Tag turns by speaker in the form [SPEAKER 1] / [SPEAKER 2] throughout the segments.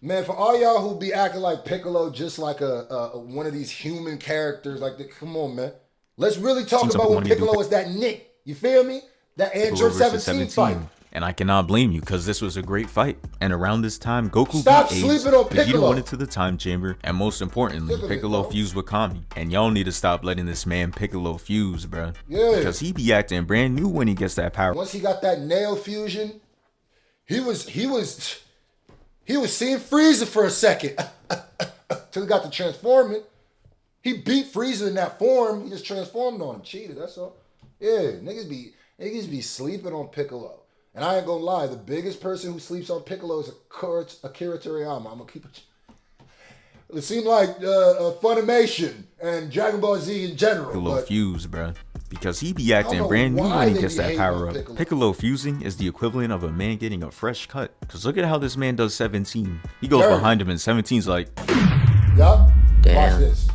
[SPEAKER 1] Man, for all y'all who be acting like Piccolo just like a one of these human characters, like come on, man. Let's really talk about when Piccolo was that Nick. You feel me? That Android 17 fight.
[SPEAKER 2] And I cannot blame you, because this was a great fight. And around this time, Goku
[SPEAKER 1] Stop
[SPEAKER 2] beat
[SPEAKER 1] sleeping on
[SPEAKER 2] Vegeta
[SPEAKER 1] Piccolo.
[SPEAKER 2] went into the time chamber, and most importantly, Piccolo fused with Kami. And y'all need to stop letting this man Piccolo fuse, bruh.
[SPEAKER 1] Yeah.
[SPEAKER 2] Because he be acting brand new when he gets that power.
[SPEAKER 1] Once he got that nail fusion, he was seeing Frieza for a second. Till he got to transforming. He beat Frieza in that form. He just transformed on him. Cheated, that's all. Yeah, niggas be sleeping on Piccolo. And I ain't gonna lie, the biggest person who sleeps on Piccolo is Akira Toriyama. I'm gonna keep it. It seemed like Funimation and Dragon Ball Z in general.
[SPEAKER 2] Piccolo fuse, bruh. Because he be acting brand new when he gets that power up. Piccolo fusing is the equivalent of a man getting a fresh cut. Because look at how this man does 17. He goes behind him and 17's like,
[SPEAKER 1] yup.
[SPEAKER 3] Damn.
[SPEAKER 1] Watch this.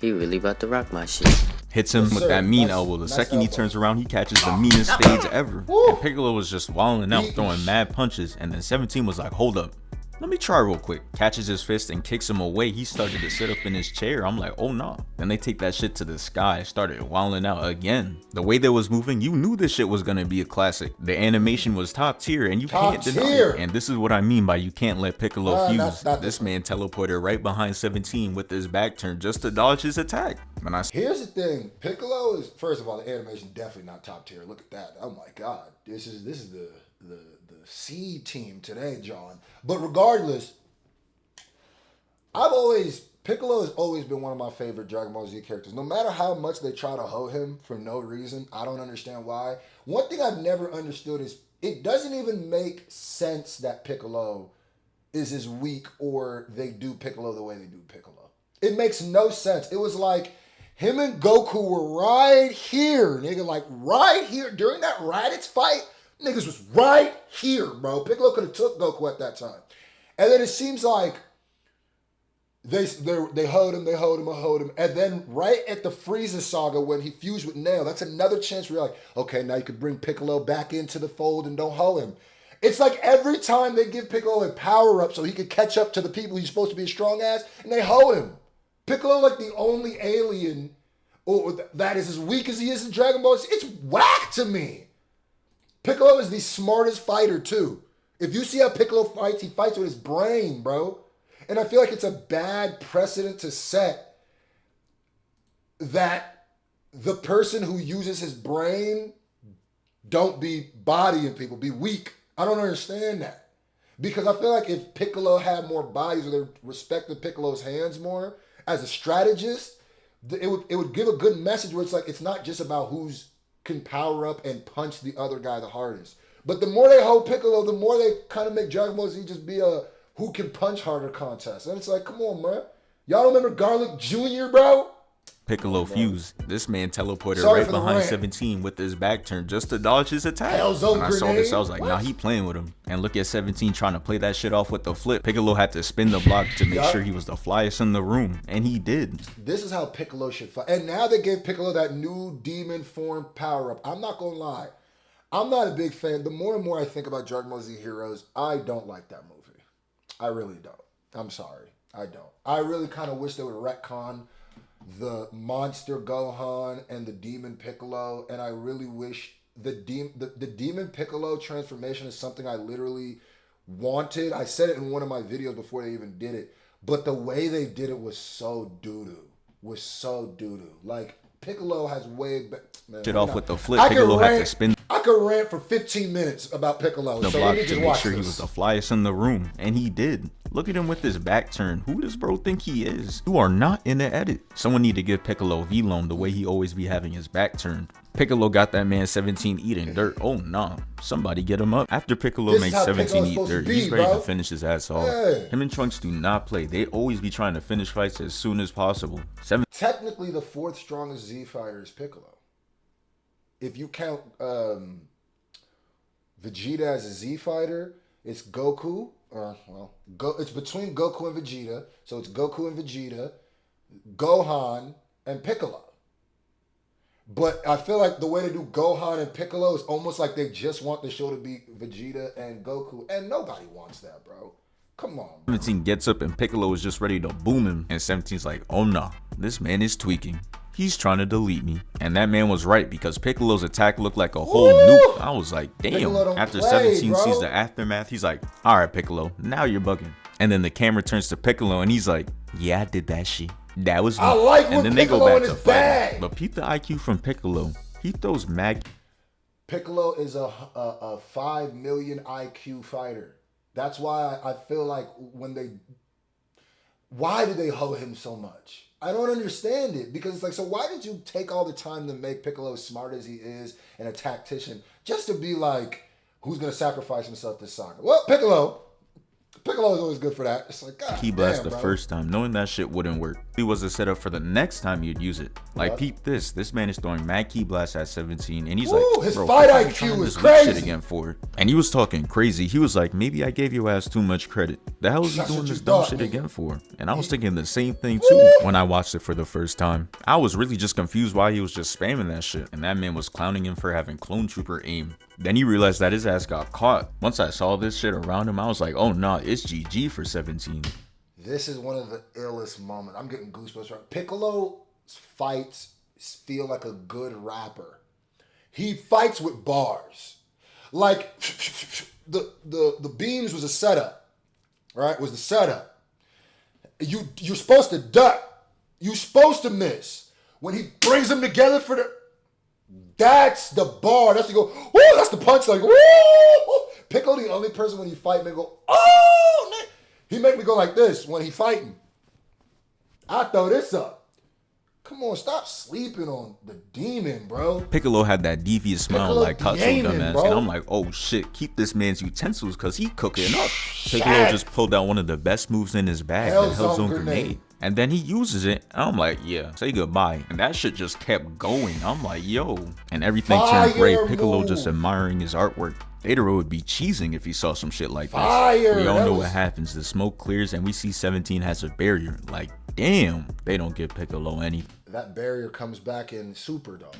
[SPEAKER 3] He really about to rock my shit.
[SPEAKER 2] Hits him with that mean elbow. The second he turns around, he catches the meanest stage ever. And Piccolo was just walling out, throwing mad punches. And then 17 was like, hold up. Let me try real quick. Catches his fist and kicks him away. He started to sit up in his chair. I'm like, oh no. Then they take that shit to the sky. Started wilding out again. The way they was moving, you knew this shit was gonna be a classic. The animation was top tier, and you can't deny it. And this is what I mean by you can't let Piccolo fuse. This man teleported right behind 17 with his back turned just to dodge his attack.
[SPEAKER 1] Here's the thing. Piccolo is, first of all, the animation definitely not top tier. Look at that. Oh my God. This is the C team today, John. But regardless, Piccolo has always been one of my favorite Dragon Ball Z characters. No matter how much they try to hoe him for no reason, I don't understand why. One thing I've never understood is it doesn't even make sense that Piccolo is as weak or they do Piccolo the way they do Piccolo. It makes no sense. It was like him and Goku were right here, nigga, like right here during that Raditz fight. Niggas was right here, bro. Piccolo could have took Goku at that time. And then it seems like they hold him. And then right at the Frieza saga when he fused with Nail, that's another chance where you're like, okay, now you could bring Piccolo back into the fold and don't hold him. It's like every time they give Piccolo a power up so he could catch up to the people he's supposed to be a strong ass, and they hold him. Piccolo like the only alien that is as weak as he is in Dragon Ball Z. It's whack to me. Piccolo is the smartest fighter, too. If you see how Piccolo fights, he fights with his brain, bro. And I feel like it's a bad precedent to set that the person who uses his brain don't be bodying people, be weak. I don't understand that. Because I feel like if Piccolo had more bodies or they respected Piccolo's hands more as a strategist, it would give a good message where it's like, it's not just about who's can power up and punch the other guy the hardest. But the more they hold Piccolo, the more they kind of make Dragon Ball Z just be a who can punch harder contest. And it's like, come on, man. Y'all remember Garlic Jr., bro?
[SPEAKER 2] Piccolo fuse. This man teleported right behind 17 with his back turned just to dodge his attack. When I saw this, I was like, nah, he playing with him. And look at 17 trying to play that shit off with the flip. Piccolo had to spin the block to make sure he was the flyest in the room. And he did.
[SPEAKER 1] This is how Piccolo should fight. And now they gave Piccolo that new demon form power up. I'm not going to lie. I'm not a big fan. The more and more I think about Dragon Ball Z Heroes, I don't like that movie. I really don't. I'm sorry. I don't. I really kind of wish they would retcon the monster Gohan and the demon Piccolo, and I really wish the demon Piccolo transformation is something I literally wanted. I said it in one of my videos before they even did it, but the way they did it was so doo-doo. Like, Piccolo has way
[SPEAKER 2] shit off with the flip. Piccolo had to spin.
[SPEAKER 1] I could rant for 15 minutes about Piccolo.
[SPEAKER 2] The block to make sure he was the flyest in the room, and he did. Look at him with his back turned. Who does bro think he is? You are not in the edit. Someone need to give Piccolo V-Loam the way he always be having his back turned. Piccolo got that man 17 eating dirt. Oh nah, somebody get him up. After Piccolo makes 17 eat dirt, he's ready to finish his ass off. Him and Trunks do not play. They always be trying to finish fights as soon as possible.
[SPEAKER 1] Technically, the fourth strongest Z fighter is Piccolo. If you count Vegeta as a Z fighter, it's Goku. It's between Goku and Vegeta. So it's Goku and Vegeta, Gohan, and Piccolo. But I feel like the way they do Gohan and Piccolo is almost like they just want the show to be Vegeta and Goku. And nobody wants that, bro. Come on.
[SPEAKER 2] 17 gets up and Piccolo is just ready to boom him. And 17's like, oh nah, this man is tweaking. He's trying to delete me. And that man was right because Piccolo's attack looked like a whole nuke. I was like, damn. After 17 sees the aftermath, he's like, all right, Piccolo, now you're bugging. And then the camera turns to Piccolo and he's like, yeah, I did that shit. That was me.
[SPEAKER 1] I like
[SPEAKER 2] and
[SPEAKER 1] when
[SPEAKER 2] then
[SPEAKER 1] Piccolo
[SPEAKER 2] they go back to fighting.
[SPEAKER 1] bag.
[SPEAKER 2] But peep the IQ from Piccolo. He throws mad.
[SPEAKER 1] Piccolo is a 5 million IQ fighter. That's why I feel like why do they hoe him so much? I don't understand it because it's like, so why did you take all the time to make Piccolo as smart as he is and a tactician just to be like, who's going to sacrifice himself this saga? Well, Piccolo is always good for that. It's like, God
[SPEAKER 2] Key blast
[SPEAKER 1] damn,
[SPEAKER 2] the
[SPEAKER 1] bro.
[SPEAKER 2] first time, knowing that shit wouldn't work. It was a setup for the next time you'd use it. Like, peep this. This man is throwing mad key blasts at 17, and he's like,
[SPEAKER 1] his
[SPEAKER 2] bro,
[SPEAKER 1] fight
[SPEAKER 2] what are you
[SPEAKER 1] IQ
[SPEAKER 2] trying
[SPEAKER 1] is
[SPEAKER 2] this weak shit
[SPEAKER 1] crazy.
[SPEAKER 2] again for? And he was talking crazy. He was like, maybe I gave your ass too much credit. The hell is he
[SPEAKER 1] That's
[SPEAKER 2] doing
[SPEAKER 1] what
[SPEAKER 2] this
[SPEAKER 1] you
[SPEAKER 2] dumb
[SPEAKER 1] thought,
[SPEAKER 2] shit
[SPEAKER 1] nigga.
[SPEAKER 2] again for? And I was thinking the same thing too when I watched it for the first time. I was really just confused why he was just spamming that shit. And that man was clowning him for having clone trooper aim. Then he realized that his ass got caught. Once I saw this shit around him, I was like, oh nah, it's GG for 17.
[SPEAKER 1] This is one of the illest moments. I'm getting goosebumps right. Piccolo's fights feel like a good rapper. He fights with bars. Like the beams was a setup, right? Was the setup. You're supposed to duck. You're supposed to miss. When he brings them together for that's the bar. That's the go. Woo! That's the punch. Like woo! Piccolo the only person when he fight may go oh. He make me go like this when he fighting. I throw this up. Come on, stop sleeping on the demon, bro.
[SPEAKER 2] Piccolo had that devious smile
[SPEAKER 1] Piccolo
[SPEAKER 2] like Katsu
[SPEAKER 1] gaming,
[SPEAKER 2] dumbass,
[SPEAKER 1] bro.
[SPEAKER 2] and I'm like, oh shit, keep this man's utensils cause he cooking up. Piccolo just pulled out one of the best moves in his bag, the Hellzone grenade. And then he uses it, and I'm like, yeah, say goodbye. And that shit just kept going. I'm like, yo. And everything turned gray, Piccolo just admiring his artwork. Dataro would be cheesing if he saw some shit like this. We all know what happens. The smoke clears and we see 17 has a barrier. Like, damn, they don't give Piccolo anything.
[SPEAKER 1] That barrier comes back in Super though.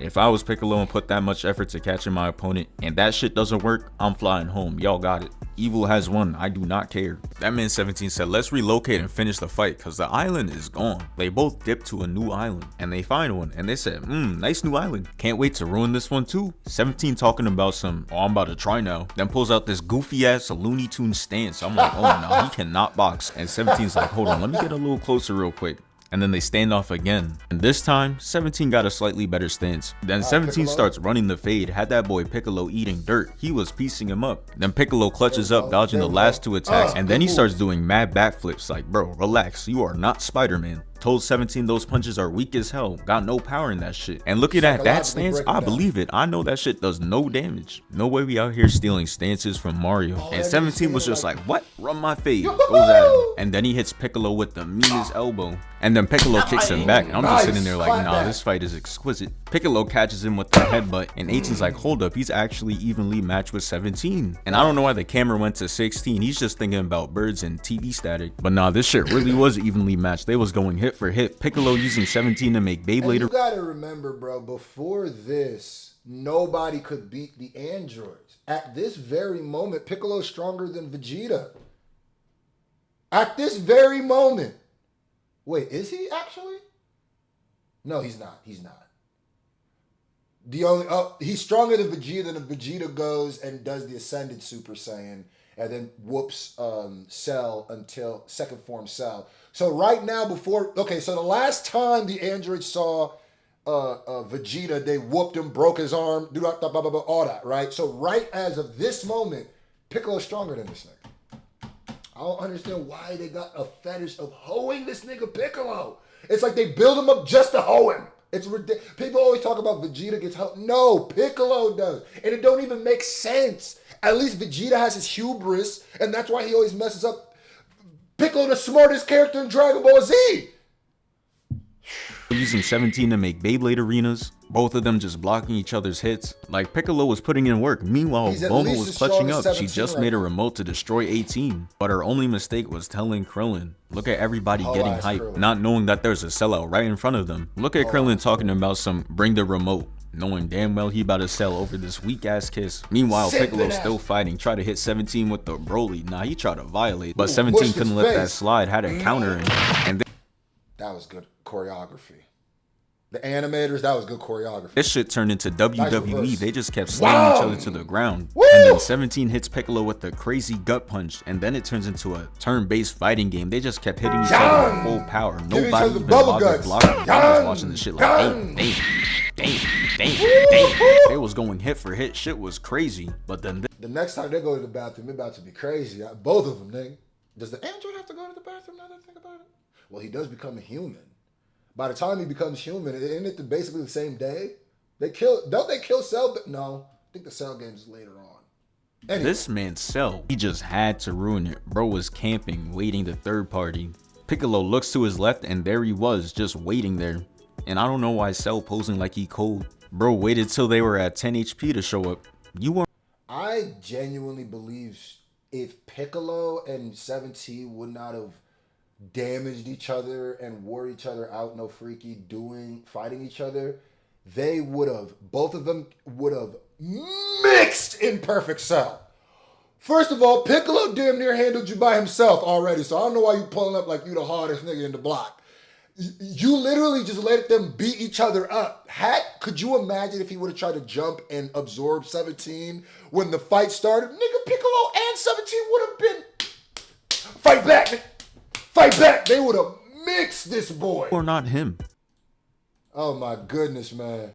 [SPEAKER 2] If I was Piccolo and put that much effort to catching my opponent and that shit doesn't work, I'm flying home. Y'all got it. Evil has won. I do not care. That man 17 said, let's relocate and finish the fight because the island is gone. They both dipped to a new island and they find one and they said, nice new island. Can't wait to ruin this one too. 17 talking about some, oh, I'm about to try now. Then pulls out this goofy ass Looney Tunes stance. I'm like, oh no, he cannot box. And 17's like, hold on, let me get a little closer real quick. And then they stand off again. And this time, 17 got a slightly better stance. Then 17 starts running the fade, had that boy Piccolo eating dirt. He was piecing him up. Then Piccolo clutches up, dodging the last two attacks, and then he starts doing mad backflips like, bro, relax, you are not Spider-Man. Told 17 those punches are weak as hell, got no power in that shit. And looking at that stance, I believe it. I know that shit does no damage. No way we out here stealing stances from Mario. And 17 was just like, what? Run my fade. Goes at him. And then he hits Piccolo with the meanest elbow. And then Piccolo kicks him back. And I'm just sitting there like, nah, this fight is exquisite. Piccolo catches him with the headbutt. And 18's like, hold up, he's actually evenly matched with 17. And I don't know why the camera went to 16. He's just thinking about birds and TV static. But nah, this shit really was evenly matched. They was going hit for hit. Piccolo using 17 to make Beyblade.
[SPEAKER 1] You gotta remember, bro, before this, nobody could beat the androids. At this very moment, Piccolo's stronger than Vegeta. At this very moment. Wait, is he actually? No, he's not. He's not. The only he's stronger than Vegeta, and Vegeta goes and does the Ascended Super Saiyan and then whoops Cell until second form Cell. So right now so the last time the androids saw Vegeta, they whooped him, broke his arm, all that, right? So right as of this moment, Piccolo's stronger than this nigga. I don't understand why they got a fetish of hoeing this nigga Piccolo. It's like they build him up just to hoe him. It's ridiculous. People always talk about Vegeta gets hoed. No, Piccolo does. And it don't even make sense. At least Vegeta has his hubris, and that's why he always messes up. Piccolo, the smartest character in Dragon Ball Z.
[SPEAKER 2] Using 17 to make Beyblade arenas, both of them just blocking each other's hits. Like, Piccolo was putting in work. Meanwhile, Bulma was clutching up. She just made a remote to destroy 18. But her only mistake was telling Krillin. Look at everybody getting hyped, not knowing that there's a sellout right in front of them. Look at Krillin talking about some bring the remote. knowing damn well he about to sell over this weak ass kiss. Meanwhile, Piccolo still fighting, tried to hit 17 with the Broly. Nah, he tried to violate, but 17 couldn't let that slide, had a counter, and
[SPEAKER 1] that was good choreography. The animators, that was good choreography.
[SPEAKER 2] This shit turned into WWE.
[SPEAKER 1] Nice,
[SPEAKER 2] they just kept slamming each other to the ground.
[SPEAKER 1] Woo!
[SPEAKER 2] And then 17 hits Piccolo with the crazy gut punch. And then it turns into a turn-based fighting game. They just kept hitting each other with full power. Nobody even bothered blocking. I was watching this shit like, damn. They was going hit for hit. Shit was crazy. But then
[SPEAKER 1] the next time they go to the bathroom, it about to be crazy. Both of them, nigga. Does the android have to go to the bathroom now that I think about it? Well, he does become a human. By the time he becomes human, isn't it basically the same day? Don't they kill Cell? No, I think the Cell game's later on. Anyway.
[SPEAKER 2] This man's Cell, he just had to ruin it. Bro was camping, waiting the third party. Piccolo looks to his left and there he was, just waiting there. And I don't know why Cell posing like he cold. Bro waited till they were at 10 HP to show up.
[SPEAKER 1] I genuinely believe if Piccolo and 17 would not have damaged each other and wore each other out, no freaky fighting each other, both of them would have mixed in perfect Cell. First of all, Piccolo damn near handled you by himself already, so I don't know why you pulling up like you the hardest nigga in the block. You literally just let them beat each other up. Could you imagine if he would have tried to jump and absorb 17 when the fight started? Nigga, Piccolo and 17 would have been fight back. Fight back! They would have mixed this boy.
[SPEAKER 2] Or not him.
[SPEAKER 1] Oh my goodness, man.